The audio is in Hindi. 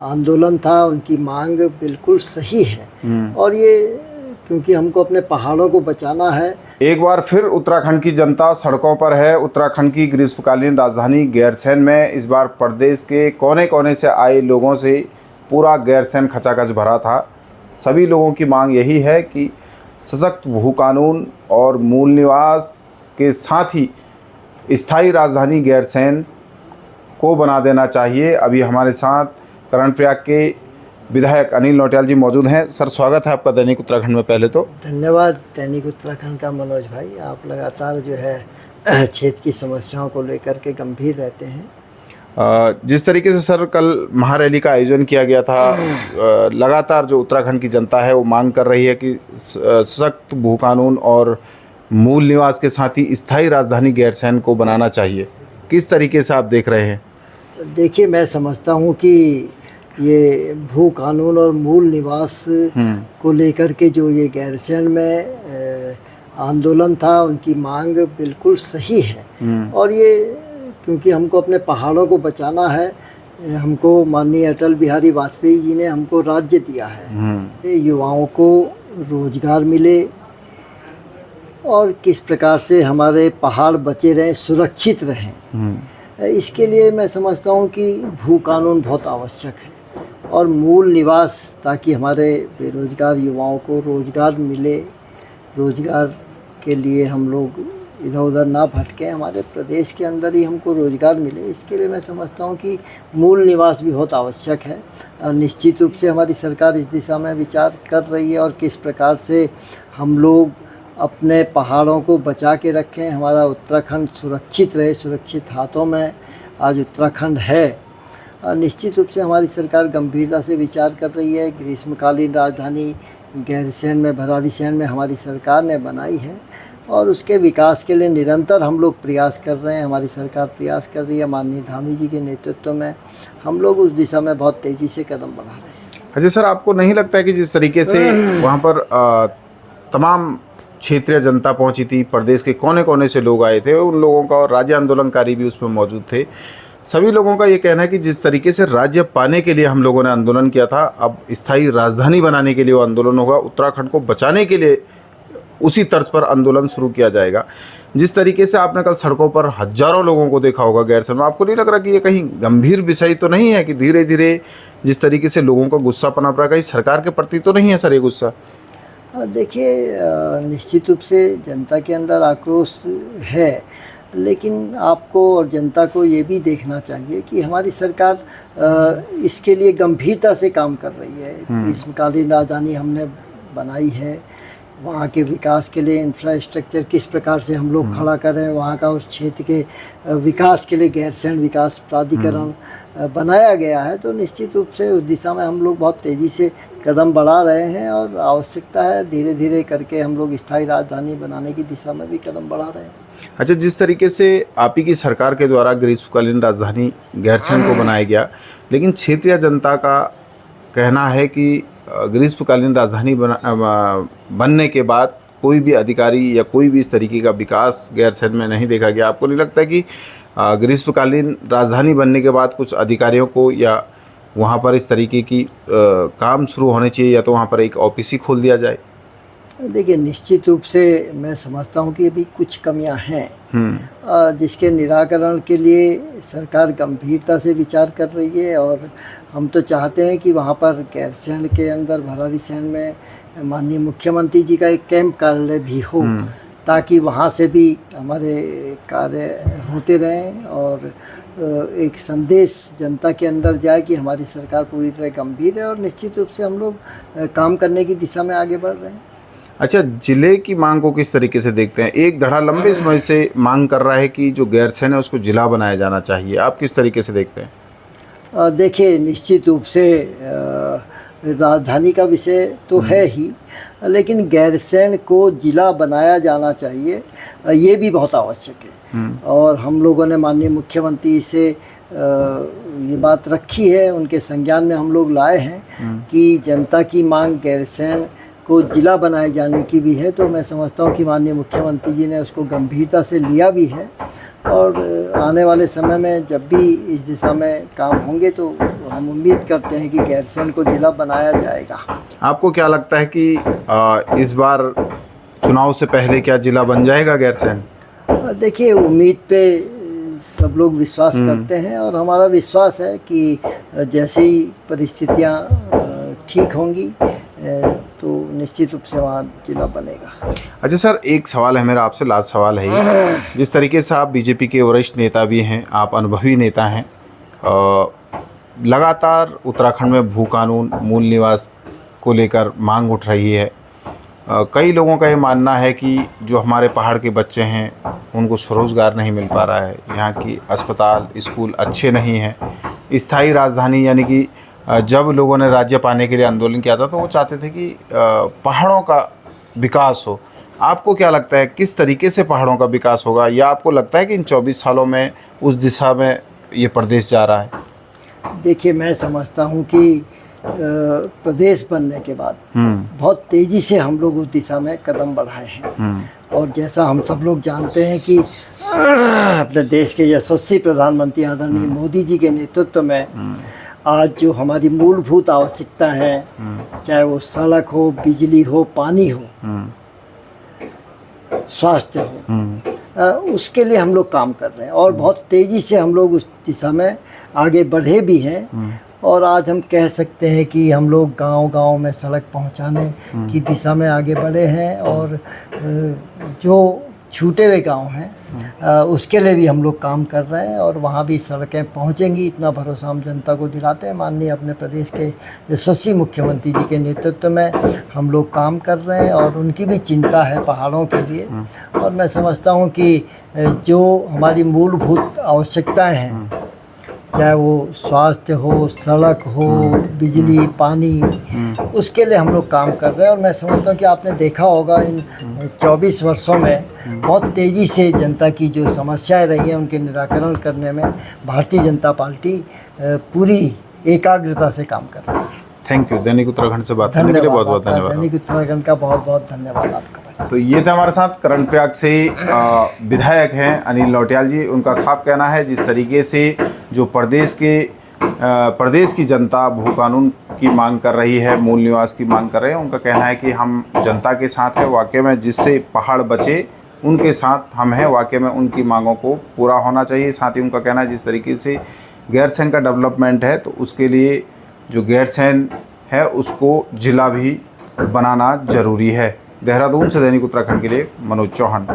आंदोलन था, उनकी मांग बिल्कुल सही है। और ये क्योंकि हमको अपने पहाड़ों को बचाना है। एक बार फिर उत्तराखंड की जनता सड़कों पर है। उत्तराखंड की ग्रीष्मकालीन राजधानी गैरसैंण में इस बार प्रदेश के कोने कोने से आए लोगों से पूरा गैरसैंण खचाखच भरा था। सभी लोगों की मांग यही है कि सशक्त भू कानून और मूल निवास के साथ ही स्थायी राजधानी गैरसैंण को बना देना चाहिए। अभी हमारे साथ कर्णप्रयाग के विधायक अनिल नौटियाल जी मौजूद हैं। सर, स्वागत है आपका दैनिक उत्तराखंड में। पहले तो धन्यवाद दैनिक उत्तराखंड का मनोज भाई, आप लगातार जो है क्षेत्र की समस्याओं को लेकर के गंभीर रहते हैं। जिस तरीके से सर कल महारैली का आयोजन किया गया था, लगातार जो उत्तराखंड की जनता है वो मांग कर रही है कि सख्त भू कानून और मूल निवास के साथ ही स्थायी राजधानी गैरसैंण को बनाना चाहिए। किस तरीके से आप देख रहे हैं? देखिए, मैं समझता हूँ कि ये भू कानून और मूल निवास को लेकर के जो ये गैरसैंण में आंदोलन था, उनकी मांग बिल्कुल सही है। और ये क्योंकि हमको अपने पहाड़ों को बचाना है, हमको माननीय अटल बिहारी वाजपेयी जी ने हमको राज्य दिया है, युवाओं को रोजगार मिले और किस प्रकार से हमारे पहाड़ बचे रहें, सुरक्षित रहें। इसके लिए मैं समझता हूँ कि भू कानून बहुत आवश्यक है और मूल निवास, ताकि हमारे बेरोजगार युवाओं को रोजगार मिले, रोजगार के लिए हम लोग इधर उधर ना भटकें, हमारे प्रदेश के अंदर ही हमको रोजगार मिले। इसके लिए मैं समझता हूँ कि मूल निवास भी बहुत आवश्यक है। और निश्चित रूप से हमारी सरकार इस दिशा में विचार कर रही है और किस प्रकार से हम लोग अपने पहाड़ों को बचा के रखें, हमारा उत्तराखंड सुरक्षित रहे। सुरक्षित हाथों में आज उत्तराखंड है और निश्चित रूप से हमारी सरकार गंभीरता से विचार कर रही है। ग्रीष्मकालीन राजधानी गैरसैंण में, भराड़ीसैंण में हमारी सरकार ने बनाई है और उसके विकास के लिए निरंतर हम लोग प्रयास कर रहे हैं। हमारी सरकार प्रयास कर रही है, माननीय धामी जी के नेतृत्व में हम लोग उस दिशा में बहुत तेज़ी से कदम बढ़ा रहे हैं। अच्छा सर, आपको नहीं लगता है कि जिस तरीके से वहाँ पर तमाम क्षेत्रीय जनता पहुंची थी, प्रदेश के कोने कोने से लोग आए थे, उन लोगों का और राज्य आंदोलनकारी भी उसमें मौजूद थे, सभी लोगों का ये कहना है कि जिस तरीके से राज्य पाने के लिए हम लोगों ने आंदोलन किया था, अब स्थायी राजधानी बनाने के लिए वो आंदोलन होगा, उत्तराखंड को बचाने के लिए उसी तर्ज पर आंदोलन शुरू किया जाएगा। जिस तरीके से आपने कल सड़कों पर हजारों लोगों को देखा होगा गैरसैंण में, आपको नहीं लग रहा कि ये कहीं गंभीर विषय तो नहीं है कि धीरे धीरे जिस तरीके से लोगों का गुस्सा पनप रहा है, कहीं सरकार के प्रति तो नहीं है सर ये गुस्सा? देखिए, निश्चित रूप से जनता के अंदर आक्रोश है, लेकिन आपको और जनता को ये भी देखना चाहिए कि हमारी सरकार इसके लिए गंभीरता से काम कर रही है। ग्रीष्मकालीन राजधानी हमने बनाई है, वहाँ के विकास के लिए इंफ्रास्ट्रक्चर किस प्रकार से हम लोग खड़ा करें, वहाँ का उस क्षेत्र के विकास के लिए गैरसैंण विकास प्राधिकरण बनाया गया है। तो निश्चित रूप से उस दिशा में हम लोग बहुत तेज़ी से कदम बढ़ा रहे हैं और आवश्यकता है धीरे धीरे करके हम लोग स्थायी राजधानी बनाने की दिशा में भी कदम बढ़ा रहे हैं। अच्छा, जिस तरीके से आप ही की सरकार के द्वारा ग्रीष्मकालीन राजधानी गैरसैंण को बनाया गया, लेकिन क्षेत्रीय जनता का कहना है कि ग्रीष्मकालीन राजधानी बनने के बाद कोई भी अधिकारी या कोई भी इस तरीके का विकास गैरसैंण में नहीं देखा गया। आपको नहीं लगता कि ग्रीष्मकालीन राजधानी बनने के बाद कुछ अधिकारियों को या वहाँ पर इस तरीके की काम शुरू होने चाहिए, या तो वहाँ पर एक ऑफिस ही खोल दिया जाए? देखिए, निश्चित रूप से मैं समझता हूँ कि अभी कुछ कमियां हैं जिसके निराकरण के लिए सरकार गंभीरता से विचार कर रही है और हम तो चाहते हैं कि वहाँ पर गैरसैंण के अंदर, भराड़ीसैंण में माननीय मुख्यमंत्री जी का एक कैंप कार्यालय भी हो, ताकि वहाँ से भी हमारे कार्य होते रहें और एक संदेश जनता के अंदर जाए कि हमारी सरकार पूरी तरह गंभीर है और निश्चित रूप से हम लोग काम करने की दिशा में आगे बढ़ रहे हैं। अच्छा, जिले की मांग को किस तरीके से देखते हैं? एक धड़ा लंबे समय से मांग कर रहा है कि जो गैरसैंण है उसको जिला बनाया जाना चाहिए, आप किस तरीके से देखते हैं? देखिए, निश्चित रूप से राजधानी का विषय तो है ही, लेकिन गैरसैंण को जिला बनाया जाना चाहिए, ये भी बहुत आवश्यक है। और हम लोगों ने माननीय मुख्यमंत्री से ये बात रखी है, उनके संज्ञान में हम लोग लाए हैं कि जनता की मांग गैरसैंण को जिला बनाए जाने की भी है। तो मैं समझता हूँ कि माननीय मुख्यमंत्री जी ने उसको गंभीरता से लिया भी है और आने वाले समय में जब भी इस दिशा में काम होंगे तो हम उम्मीद करते हैं कि गैरसैंण को जिला बनाया जाएगा। आपको क्या लगता है कि इस बार चुनाव से पहले क्या जिला बन जाएगा गैरसैंण? देखिए, उम्मीद पे सब लोग विश्वास करते हैं और हमारा विश्वास है कि जैसी परिस्थितियां ठीक होंगी तो निश्चित रूप से वहाँ जिला बनेगा। अच्छा सर, एक सवाल है मेरा आपसे, लास्ट सवाल है ये। जिस तरीके से आप बीजेपी के वरिष्ठ नेता भी हैं, आप अनुभवी नेता हैं, लगातार उत्तराखंड में भू कानून, मूल निवास को लेकर मांग उठ रही है। कई लोगों का ये मानना है कि जो हमारे पहाड़ के बच्चे हैं उनको स्वरोजगार नहीं मिल पा रहा है, यहाँ की अस्पताल, स्कूल अच्छे नहीं हैं। स्थायी राजधानी यानी कि जब लोगों ने राज्य पाने के लिए आंदोलन किया था तो वो चाहते थे कि पहाड़ों का विकास हो। आपको क्या लगता है किस तरीके से पहाड़ों का विकास होगा, या आपको लगता है कि इन 24 सालों में उस दिशा में ये प्रदेश जा रहा है? देखिए, मैं समझता हूँ कि प्रदेश बनने के बाद बहुत तेज़ी से हम लोग उस दिशा में कदम बढ़ाए हैं। और जैसा हम सब लोग जानते हैं कि अपने देश के यशस्वी प्रधानमंत्री आदरणीय मोदी जी के नेतृत्व में आज जो हमारी मूलभूत आवश्यकता है, चाहे वो सड़क हो, बिजली हो, पानी हो, स्वास्थ्य हो, उसके लिए हम लोग काम कर रहे हैं और बहुत तेज़ी से हम लोग उस दिशा में आगे बढ़े भी हैं। और आज हम कह सकते हैं कि हम लोग गांव-गांव में सड़क पहुंचाने की दिशा में आगे बढ़े हैं और जो छूटे हुए गांव हैं उसके लिए भी हम लोग काम कर रहे हैं और वहाँ भी सड़कें पहुँचेंगी, इतना भरोसा हम जनता को दिलाते हैं। माननीय अपने प्रदेश के यशस्वी मुख्यमंत्री जी के नेतृत्व में हम लोग काम कर रहे हैं और उनकी भी चिंता है पहाड़ों के लिए। और मैं समझता हूँ कि जो हमारी मूलभूत आवश्यकताएँ हैं, चाहे वो स्वास्थ्य हो, सड़क हो, बिजली, पानी, उसके लिए हम लोग काम कर रहे हैं। और मैं समझता हूँ कि आपने देखा होगा इन 24 वर्षों में बहुत तेज़ी से जनता की जो समस्याएं रही हैं उनके निराकरण करने में भारतीय जनता पार्टी पूरी एकाग्रता से काम कर रही है। Thank you. दैनिक उत्तराखंड से बात करने के लिए बहुत बहुत धन्यवाद। दैनिक उत्तराखंड का बहुत बहुत धन्यवाद आपका। तो ये थे हमारे साथ कर्णप्रयाग से विधायक हैं अनिल लौटियाल जी। उनका साफ कहना है जिस तरीके से जो प्रदेश की जनता भू कानून की मांग कर रही है, मूल निवास की मांग कर रहे हैं, उनका कहना है कि हम जनता के साथ हैं। वाकई में जिससे पहाड़ बचे उनके साथ हम हैं, वाकई में उनकी मांगों को पूरा होना चाहिए। साथ ही उनका कहना है जिस तरीके से गैरसैंण का डेवलपमेंट है तो उसके लिए जो गैरसैंण है उसको जिला भी बनाना ज़रूरी है। देहरादून से दैनिक उत्तराखंड के लिए मनोज चौहान।